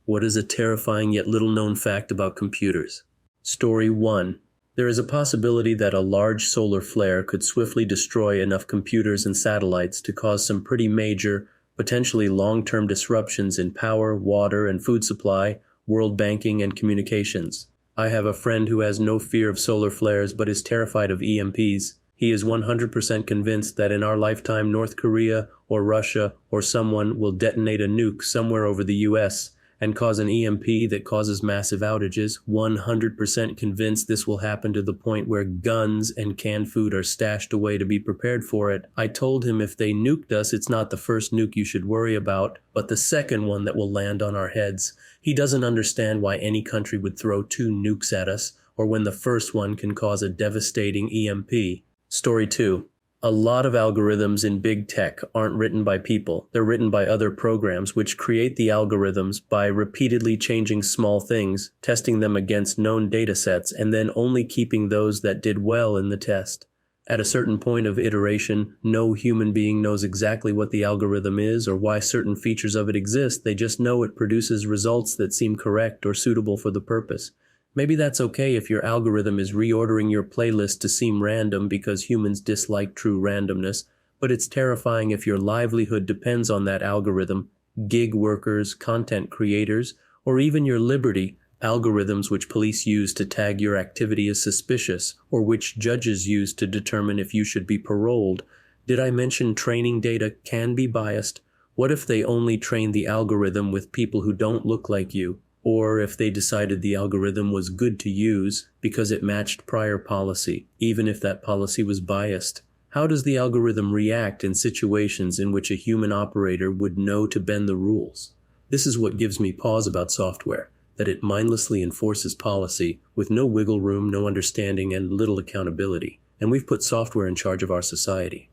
What is a terrifying yet little-known fact about computers? Story 1. There is a possibility that a large solar flare could swiftly destroy enough computers and satellites to cause some pretty major, potentially long-term disruptions in power, water, and food supply, world banking, and communications. I have a friend who has no fear of solar flares but is terrified of EMPs. He is 100% convinced that in our lifetime North Korea or Russia or someone will detonate a nuke somewhere over the US and cause an EMP that causes massive outages. 100% convinced this will happen to the point where guns and canned food are stashed away to be prepared for it. I told him if they nuked us, it's not the first nuke you should worry about, but the second one that will land on our heads. He doesn't understand why any country would throw 2 nukes at us, or when the first one can cause a devastating EMP. Story 2. A lot of algorithms in big tech aren't written by people. They're written by other programs which create the algorithms by repeatedly changing small things, testing them against known data sets, and then only keeping those that did well in the test. At a certain point of iteration, no human being knows exactly what the algorithm is or why certain features of it exist. They just know it produces results that seem correct or suitable for the purpose. Maybe that's okay if your algorithm is reordering your playlist to seem random because humans dislike true randomness, but it's terrifying if your livelihood depends on that algorithm, gig workers, content creators, or even your liberty, algorithms which police use to tag your activity as suspicious, or which judges use to determine if you should be paroled. Did I mention training data can be biased? What if they only trained the algorithm with people who don't look like you? Or if they decided the algorithm was good to use because it matched prior policy, even if that policy was biased. How does the algorithm react in situations in which a human operator would know to bend the rules? This is what gives me pause about software, that it mindlessly enforces policy with no wiggle room, no understanding, and little accountability. And we've put software in charge of our society.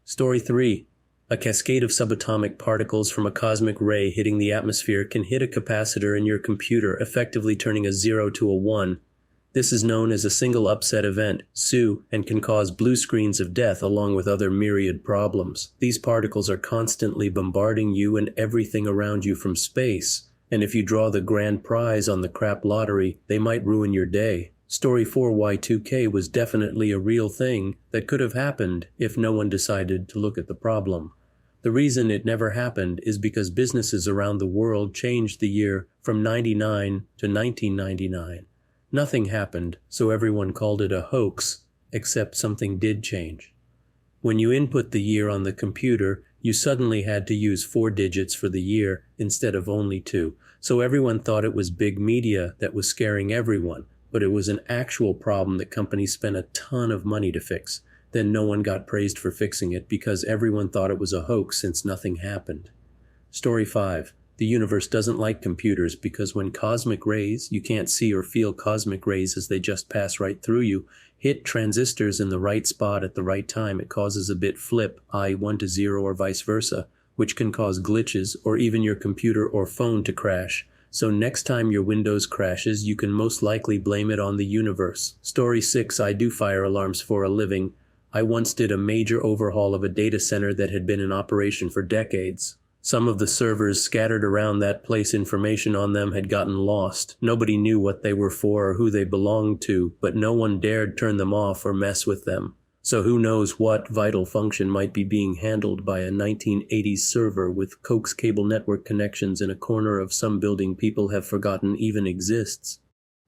Story 3. A cascade of subatomic particles from a cosmic ray hitting the atmosphere can hit a capacitor in your computer, effectively turning a 0 to a 1. This is known as a single upset event, SU, and can cause blue screens of death along with other myriad problems. These particles are constantly bombarding you and everything around you from space, and if you draw the grand prize on the crap lottery, they might ruin your day. Story 4 Y2K was definitely a real thing that could have happened if no one decided to look at the problem. The reason it never happened is because businesses around the world changed the year from 99 to 1999. Nothing happened, so everyone called it a hoax, except something did change. When you input the year on the computer, you suddenly had to use 4 digits for the year instead of only 2, so everyone thought it was big media that was scaring everyone, but it was an actual problem that companies spent a ton of money to fix. Then no one got praised for fixing it because everyone thought it was a hoax since nothing happened. Story 5. The universe doesn't like computers because when cosmic rays, you can't see or feel cosmic rays as they just pass right through you, hit transistors in the right spot at the right time, it causes a bit flip, i.e. 1 to 0 or vice versa, which can cause glitches or even your computer or phone to crash. So next time your Windows crashes, you can most likely blame it on the universe. Story 6. I do fire alarms for a living. I once did a major overhaul of a data center that had been in operation for decades. Some of the servers scattered around that place, information on them had gotten lost. Nobody knew what they were for or who they belonged to, but no one dared turn them off or mess with them. So who knows what vital function might be being handled by a 1980s server with coax cable network connections in a corner of some building people have forgotten even exists.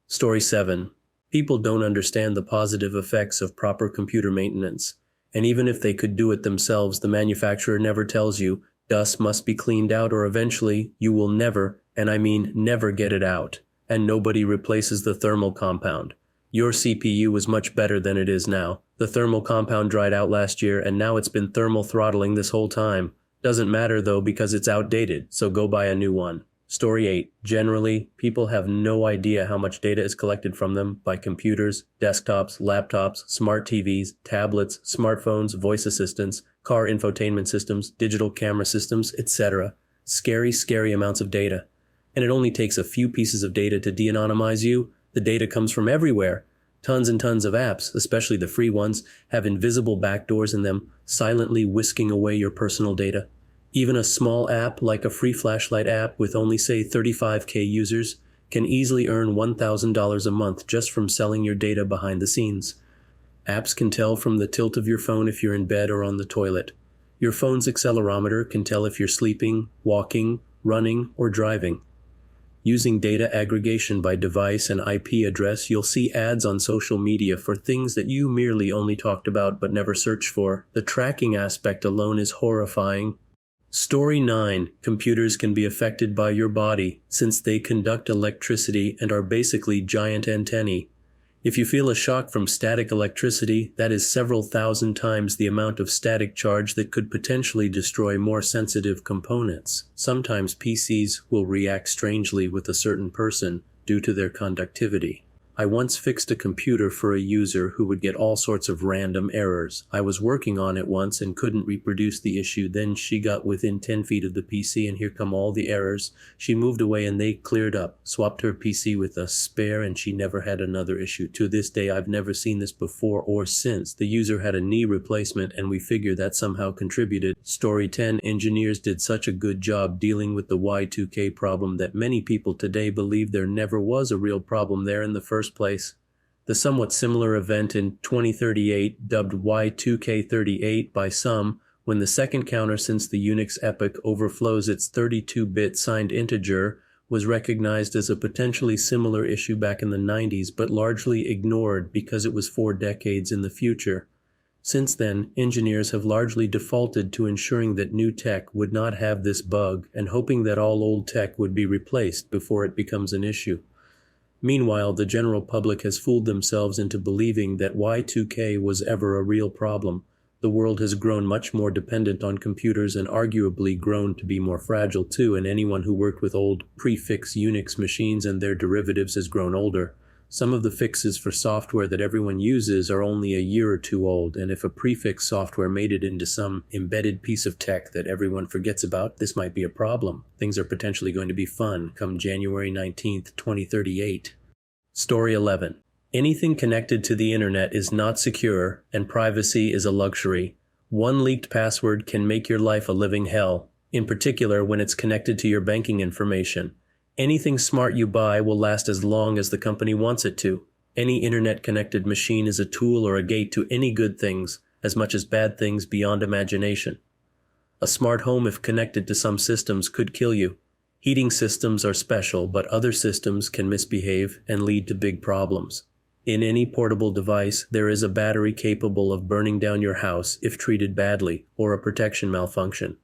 Story 7. People don't understand the positive effects of proper computer maintenance. And even if they could do it themselves, the manufacturer never tells you, dust must be cleaned out or eventually you will never, and I mean never get it out. And nobody replaces the thermal compound. Your CPU is much better than it is now. The thermal compound dried out last year and now it's been thermal throttling this whole time. Doesn't matter though because it's outdated, so go buy a new one. Story 8. Generally, people have no idea how much data is collected from them by computers, desktops, laptops, smart TVs, tablets, smartphones, voice assistants, car infotainment systems, digital camera systems, etc. Scary, scary amounts of data. And it only takes a few pieces of data to de-anonymize you. The data comes from everywhere. Tons and tons of apps, especially the free ones, have invisible backdoors in them, silently whisking away your personal data. Even a small app like a free flashlight app with only say 35K users can easily earn $1,000 a month just from selling your data behind the scenes. Apps can tell from the tilt of your phone if you're in bed or on the toilet. Your phone's accelerometer can tell if you're sleeping, walking, running, or driving. Using data aggregation by device and IP address, you'll see ads on social media for things that you merely only talked about but never searched for. The tracking aspect alone is horrifying. Story 9. Computers can be affected by your body, since they conduct electricity and are basically giant antennae. If you feel a shock from static electricity, that is several thousand times the amount of static charge that could potentially destroy more sensitive components. Sometimes PCs will react strangely with a certain person due to their conductivity. I once fixed a computer for a user who would get all sorts of random errors. I was working on it once and couldn't reproduce the issue. Then she got within 10 feet of the PC and here come all the errors. She moved away and they cleared up. Swapped her PC with a spare and she never had another issue. To this day, I've never seen this before or since. The user had a knee replacement and we figured that somehow contributed. Story 10. Engineers did such a good job dealing with the Y2K problem that many people today believe there never was a real problem there in the first place. The somewhat similar event in 2038, dubbed Y2K38 by some, when the second counter since the Unix epoch overflows its 32-bit signed integer, was recognized as a potentially similar issue back in the 90s, but largely ignored because it was 4 decades in the future. Since then, engineers have largely defaulted to ensuring that new tech would not have this bug and hoping that all old tech would be replaced before it becomes an issue. Meanwhile, the general public has fooled themselves into believing that Y2K was ever a real problem. The world has grown much more dependent on computers and arguably grown to be more fragile too, and anyone who worked with old prefix Unix machines and their derivatives has grown older. Some of the fixes for software that everyone uses are only a year or two old, and if a prefix software made it into some embedded piece of tech that everyone forgets about, this might be a problem. Things are potentially going to be fun come January 19th, 2038. Story 11. Anything connected to the internet is not secure, and privacy is a luxury. One leaked password can make your life a living hell, in particular when it's connected to your banking information. Anything smart you buy will last as long as the company wants it to. Any internet-connected machine is a tool or a gate to any good things, as much as bad things beyond imagination. A smart home, if connected to some systems, could kill you. Heating systems are special, but other systems can misbehave and lead to big problems. In any portable device, there is a battery capable of burning down your house if treated badly, or a protection malfunction.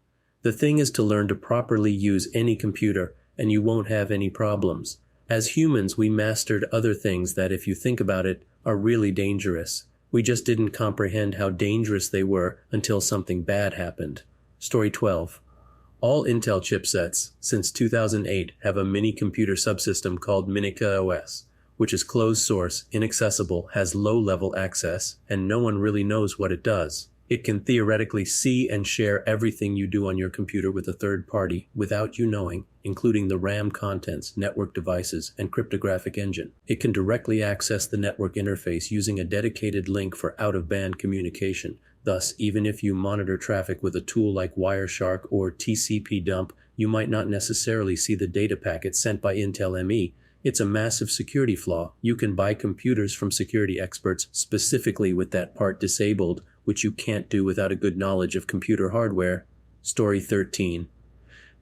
The thing is to learn to properly use any computer, and you won't have any problems. As humans, we mastered other things that, if you think about it, are really dangerous. We just didn't comprehend how dangerous they were until something bad happened. Story 12. All Intel chipsets, since 2008, have a mini-computer subsystem called Minica OS, which is closed source, inaccessible, has low-level access, and no one really knows what it does. It can theoretically see and share everything you do on your computer with a third party without you knowing, including the RAM contents, network devices, and cryptographic engine. It can directly access the network interface using a dedicated link for out-of-band communication. Thus, even if you monitor traffic with a tool like Wireshark or TCP dump, you might not necessarily see the data packet sent by Intel ME. It's a massive security flaw. You can buy computers from security experts specifically with that part disabled, which you can't do without a good knowledge of computer hardware. Story 13.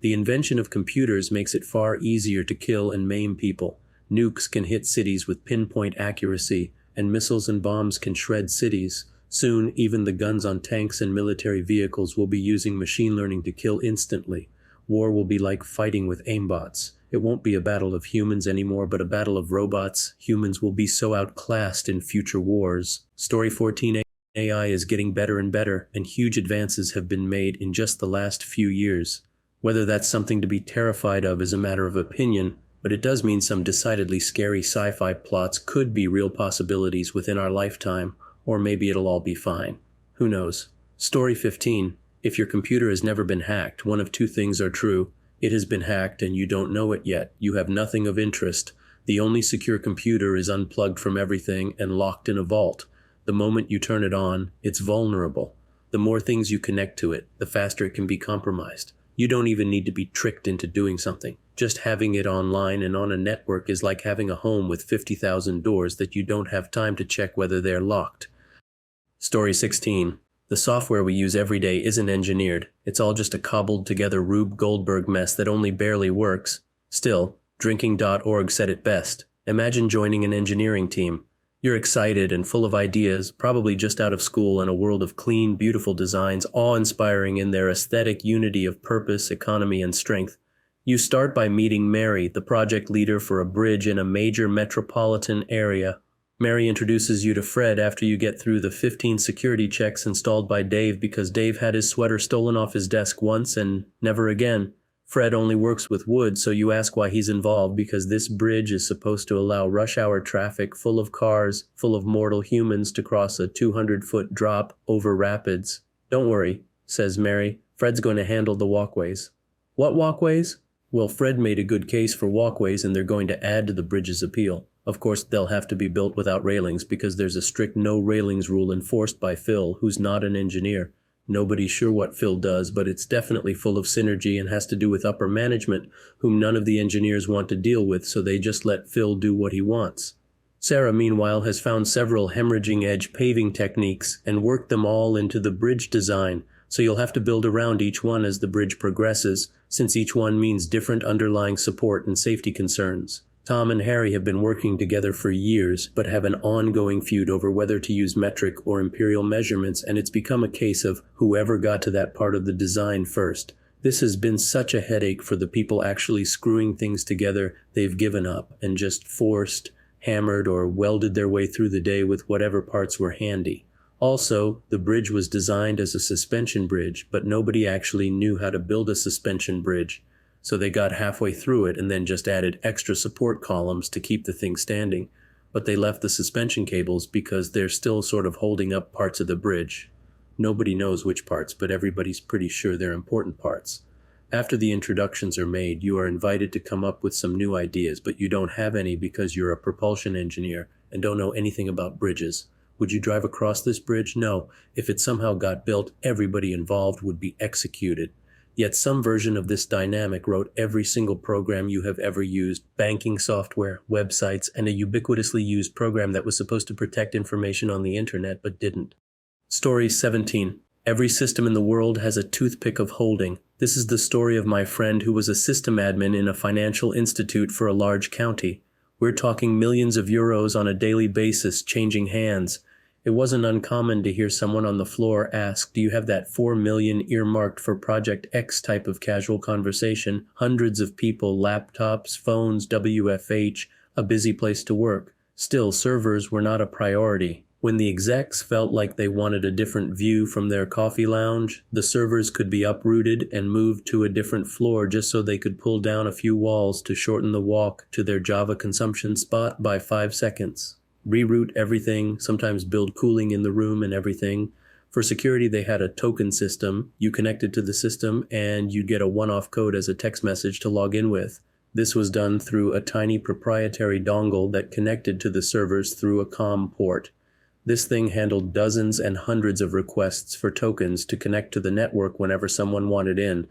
The invention of computers makes it far easier to kill and maim people. Nukes can hit cities with pinpoint accuracy, and missiles and bombs can shred cities. Soon, even the guns on tanks and military vehicles will be using machine learning to kill instantly. War will be like fighting with aimbots. It won't be a battle of humans anymore, but a battle of robots. Humans will be so outclassed in future wars. Story 14. AI is getting better and better, and huge advances have been made in just the last few years. Whether that's something to be terrified of is a matter of opinion, but it does mean some decidedly scary sci-fi plots could be real possibilities within our lifetime, or maybe it'll all be fine. Who knows? Story 15. If your computer has never been hacked, one of two things are true. It has been hacked and you don't know it yet. You have nothing of interest. The only secure computer is unplugged from everything and locked in a vault. The moment you turn it on, it's vulnerable. The more things you connect to it, the faster it can be compromised. You don't even need to be tricked into doing something. Just having it online and on a network is like having a home with 50,000 doors that you don't have time to check whether they're locked. Story 16. The software we use every day isn't engineered. It's all just a cobbled together Rube Goldberg mess that only barely works. Still, Drinking.org said it best. Imagine joining an engineering team. You're excited and full of ideas, probably just out of school in a world of clean, beautiful designs, awe-inspiring in their aesthetic unity of purpose, economy, and strength. You start by meeting Mary, the project leader for a bridge in a major metropolitan area. Mary introduces you to Fred after you get through the 15 security checks installed by Dave because Dave had his sweater stolen off his desk once and never again. Fred only works with wood, so you ask why he's involved because this bridge is supposed to allow rush hour traffic full of cars, full of mortal humans to cross a 200-foot drop over rapids. Don't worry, says Mary. Fred's going to handle the walkways. What walkways? Well, Fred made a good case for walkways and they're going to add to the bridge's appeal. Of course, they'll have to be built without railings because there's a strict no railings rule enforced by Phil, who's not an engineer. Nobody's sure what Phil does, but it's definitely full of synergy and has to do with upper management, whom none of the engineers want to deal with, so they just let Phil do what he wants. Sarah, meanwhile, has found several hemorrhaging edge paving techniques and worked them all into the bridge design, so you'll have to build around each one as the bridge progresses, since each one means different underlying support and safety concerns. Tom and Harry have been working together for years, but have an ongoing feud over whether to use metric or imperial measurements, and it's become a case of whoever got to that part of the design first. This has been such a headache for the people actually screwing things together, they've given up and just forced, hammered, or welded their way through the day with whatever parts were handy. Also, the bridge was designed as a suspension bridge, but nobody actually knew how to build a suspension bridge. So they got halfway through it and then just added extra support columns to keep the thing standing. But they left the suspension cables because they're still sort of holding up parts of the bridge. Nobody knows which parts, but everybody's pretty sure they're important parts. After the introductions are made, you are invited to come up with some new ideas, but you don't have any because you're a propulsion engineer and don't know anything about bridges. Would you drive across this bridge? No. If it somehow got built, everybody involved would be executed. Yet some version of this dynamic wrote every single program you have ever used, banking software, websites, and a ubiquitously used program that was supposed to protect information on the internet but didn't. Story 17. Every system in the world has a toothpick of holding. This is the story of my friend who was a system admin in a financial institute for a large county. We're talking millions of euros on a daily basis changing hands. It wasn't uncommon to hear someone on the floor ask, "Do you have that 4 million earmarked for Project X type of casual conversation? Hundreds of people, laptops, phones, WFH, a busy place to work." Still, servers were not a priority. When the execs felt like they wanted a different view from their coffee lounge, the servers could be uprooted and moved to a different floor just so they could pull down a few walls to shorten the walk to their Java consumption spot by 5 seconds. Reroute everything, sometimes build cooling in the room and everything. For security, they had a token system. You connected to the system and you'd get a one-off code as a text message to log in with. This was done through a tiny proprietary dongle that connected to the servers through a COM port. This thing handled dozens and hundreds of requests for tokens to connect to the network whenever someone wanted in.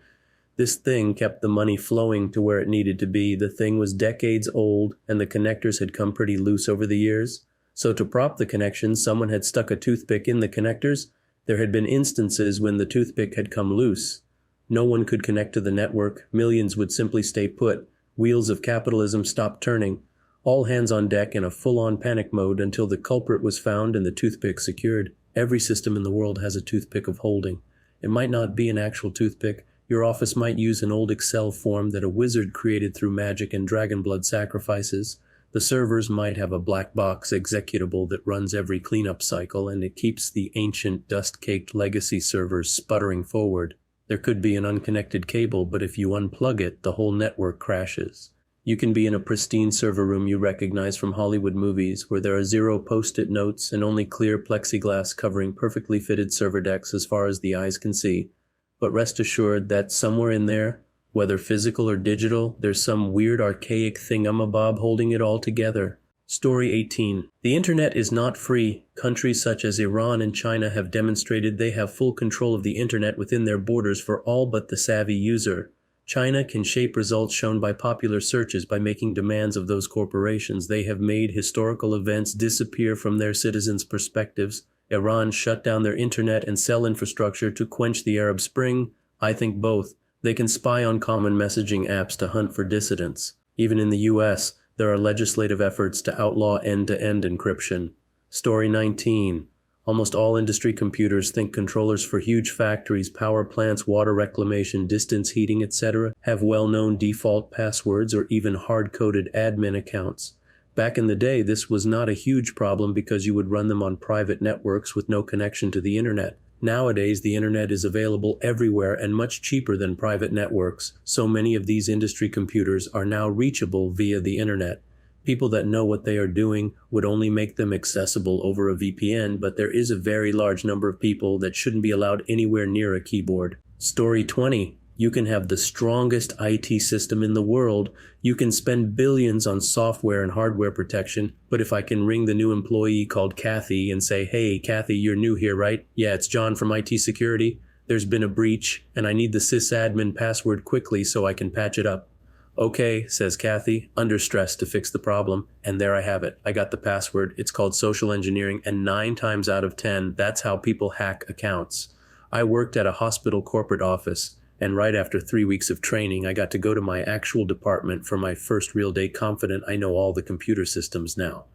This thing kept the money flowing to where it needed to be. The thing was decades old, and the connectors had come pretty loose over the years. So to prop the connections, someone had stuck a toothpick in the connectors. There had been instances when the toothpick had come loose. No one could connect to the network. Millions would simply stay put. Wheels of capitalism stopped turning. All hands on deck in a full-on panic mode until the culprit was found and the toothpick secured. Every system in the world has a toothpick of holding. It might not be an actual toothpick. Your office might use an old Excel form that a wizard created through magic and dragon blood sacrifices. The servers might have a black box executable that runs every cleanup cycle, and it keeps the ancient dust-caked legacy servers sputtering forward. There could be an unconnected cable, but if you unplug it, the whole network crashes. You can be in a pristine server room you recognize from Hollywood movies, where there are 0 post-it notes and only clear plexiglass covering perfectly fitted server decks as far as the eyes can see. But rest assured that somewhere in there, whether physical or digital, there's some weird archaic thingamabob holding it all together. Story 18. The internet is not free. Countries such as Iran and China have demonstrated they have full control of the internet within their borders for all but the savvy user. China can shape results shown by popular searches by making demands of those corporations. They have made historical events disappear from their citizens' perspectives. Iran shut down their internet and cell infrastructure to quench the Arab Spring. I think both. They can spy on common messaging apps to hunt for dissidents. Even in the US, there are legislative efforts to outlaw end-to-end encryption. Story 19. Almost all industry computers think controllers for huge factories, power plants, water reclamation, distance heating, etc. have well-known default passwords or even hard-coded admin accounts. Back in the day, this was not a huge problem because you would run them on private networks with no connection to the internet. Nowadays, the internet is available everywhere and much cheaper than private networks, so many of these industry computers are now reachable via the internet. People that know what they are doing would only make them accessible over a VPN, but there is a very large number of people that shouldn't be allowed anywhere near a keyboard. Story 20. You can have the strongest IT system in the world. You can spend billions on software and hardware protection, but if I can ring the new employee called Kathy and say, "Hey, Kathy, you're new here, right? Yeah, it's John from IT security. There's been a breach, and I need the sysadmin password quickly so I can patch it up." "Okay," says Kathy, under stress to fix the problem, and there I have it. I got the password. It's called social engineering, and 9 times out of 10, that's how people hack accounts. I worked at a hospital corporate office, and right after 3 weeks of training, I got to go to my actual department for my first real day confident I know all the computer systems now.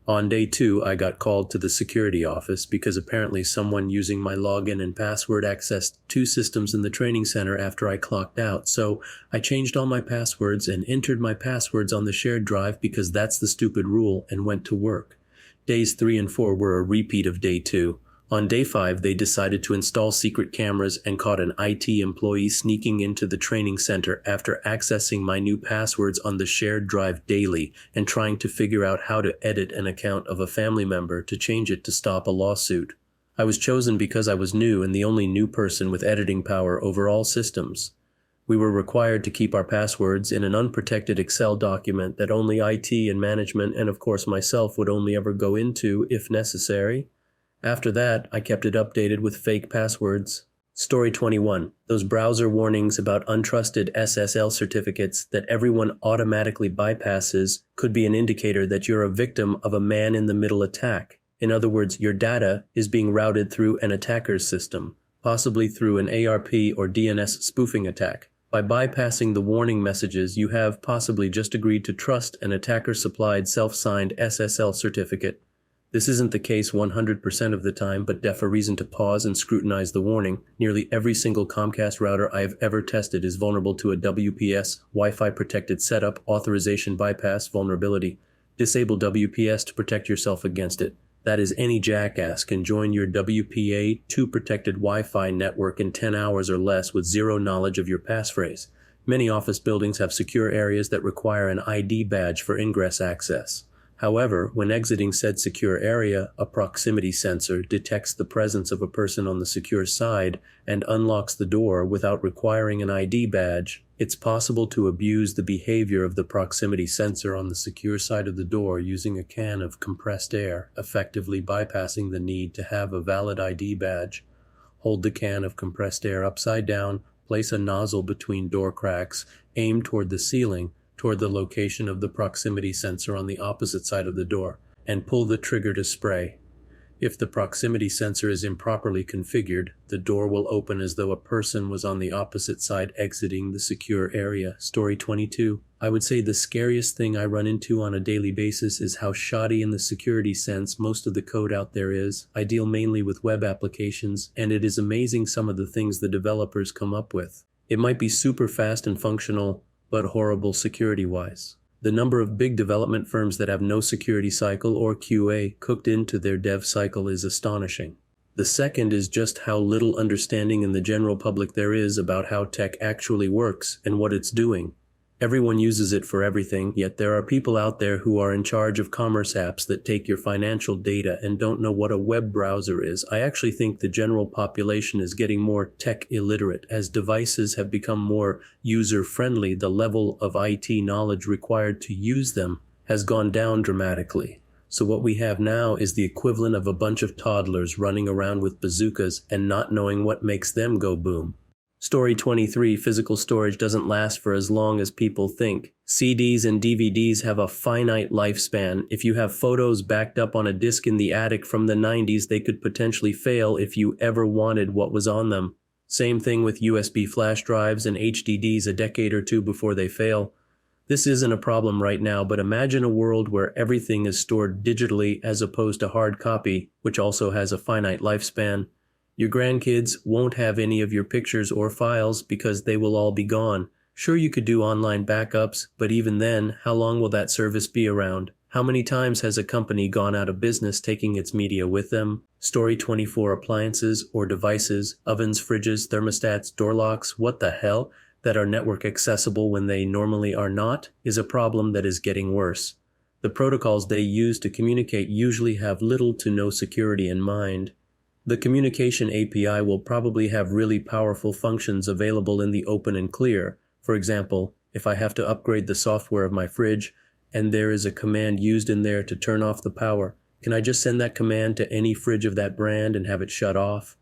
On day 2, I got called to the security office because apparently someone using my login and password accessed 2 systems in the training center after I clocked out, so I changed all my passwords and entered my passwords on the shared drive because that's the stupid rule and went to work. Days 3 and 4 were a repeat of day 2. On day 5, they decided to install secret cameras and caught an IT employee sneaking into the training center after accessing my new passwords on the shared drive daily and trying to figure out how to edit an account of a family member to change it to stop a lawsuit. I was chosen because I was new and the only new person with editing power over all systems. We were required to keep our passwords in an unprotected Excel document that only IT and management and of course myself would only ever go into if necessary. After that, I kept it updated with fake passwords. Story 21. Those browser warnings about untrusted SSL certificates that everyone automatically bypasses could be an indicator that you're a victim of a man-in-the-middle attack. In other words, your data is being routed through an attacker's system, possibly through an ARP or DNS spoofing attack. By bypassing the warning messages, you have possibly just agreed to trust an attacker-supplied self-signed SSL certificate. This isn't the case 100% of the time, but def a reason to pause and scrutinize the warning. Nearly every single Comcast router I have ever tested is vulnerable to a WPS, Wi-Fi protected setup, authorization bypass vulnerability. Disable WPS to protect yourself against it. That is, any jackass can join your WPA2 protected Wi-Fi network in 10 hours or less with zero knowledge of your passphrase. Many office buildings have secure areas that require an ID badge for ingress access. However, when exiting said secure area, a proximity sensor detects the presence of a person on the secure side and unlocks the door without requiring an ID badge. It's possible to abuse the behavior of the proximity sensor on the secure side of the door using a can of compressed air, effectively bypassing the need to have a valid ID badge. Hold the can of compressed air upside down, place a nozzle between door cracks, aim toward the ceiling, toward the location of the proximity sensor on the opposite side of the door, and pull the trigger to spray. If the proximity sensor is improperly configured, the door will open as though a person was on the opposite side exiting the secure area. Story 22. I would say the scariest thing I run into on a daily basis is how shoddy in the security sense most of the code out there is. I deal mainly with web applications, and it is amazing some of the things the developers come up with. It might be super fast and functional, but horrible security-wise. The number of big development firms that have no security cycle or QA cooked into their dev cycle is astonishing. The second is just how little understanding in the general public there is about how tech actually works and what it's doing. Everyone uses it for everything, yet there are people out there who are in charge of commerce apps that take your financial data and don't know what a web browser is. I actually think the general population is getting more tech illiterate. As devices have become more user-friendly, the level of IT knowledge required to use them has gone down dramatically. So what we have now is the equivalent of a bunch of toddlers running around with bazookas and not knowing what makes them go boom. Story 23, physical storage doesn't last for as long as people think. CDs and DVDs have a finite lifespan. If you have photos backed up on a disc in the attic from the 90s, they could potentially fail if you ever wanted what was on them. Same thing with USB flash drives and HDDs a decade or two before they fail. This isn't a problem right now, but imagine a world where everything is stored digitally as opposed to hard copy, which also has a finite lifespan. Your grandkids won't have any of your pictures or files because they will all be gone. Sure, you could do online backups, but even then, how long will that service be around? How many times has a company gone out of business taking its media with them? Story 24, appliances or devices, ovens, fridges, thermostats, door locks, what the hell, that are network accessible when they normally are not, is a problem that is getting worse. The protocols they use to communicate usually have little to no security in mind. The communication API will probably have really powerful functions available in the open and clear. For example, if I have to upgrade the software of my fridge, and there is a command used in there to turn off the power, can I just send that command to any fridge of that brand and have it shut off?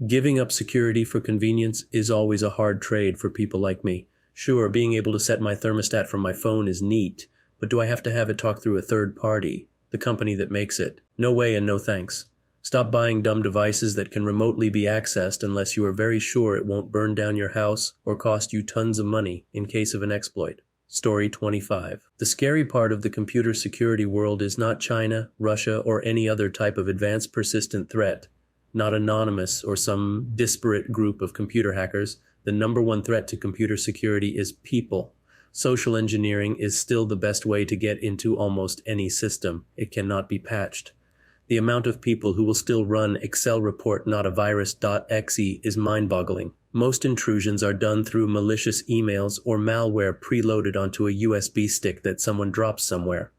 Giving up security for convenience is always a hard trade for people like me. Sure, being able to set my thermostat from my phone is neat, but do I have to have it talk through a third party, the company that makes it? No way and no thanks. Stop buying dumb devices that can remotely be accessed unless you are very sure it won't burn down your house or cost you tons of money in case of an exploit. Story 25. The scary part of the computer security world is not China, Russia, or any other type of advanced persistent threat. Not anonymous or some disparate group of computer hackers. The number one threat to computer security is people. Social engineering is still the best way to get into almost any system. It cannot be patched. The amount of people who will still run Excel report not a virus.exe is mind-boggling. Most intrusions are done through malicious emails or malware preloaded onto a USB stick that someone drops somewhere.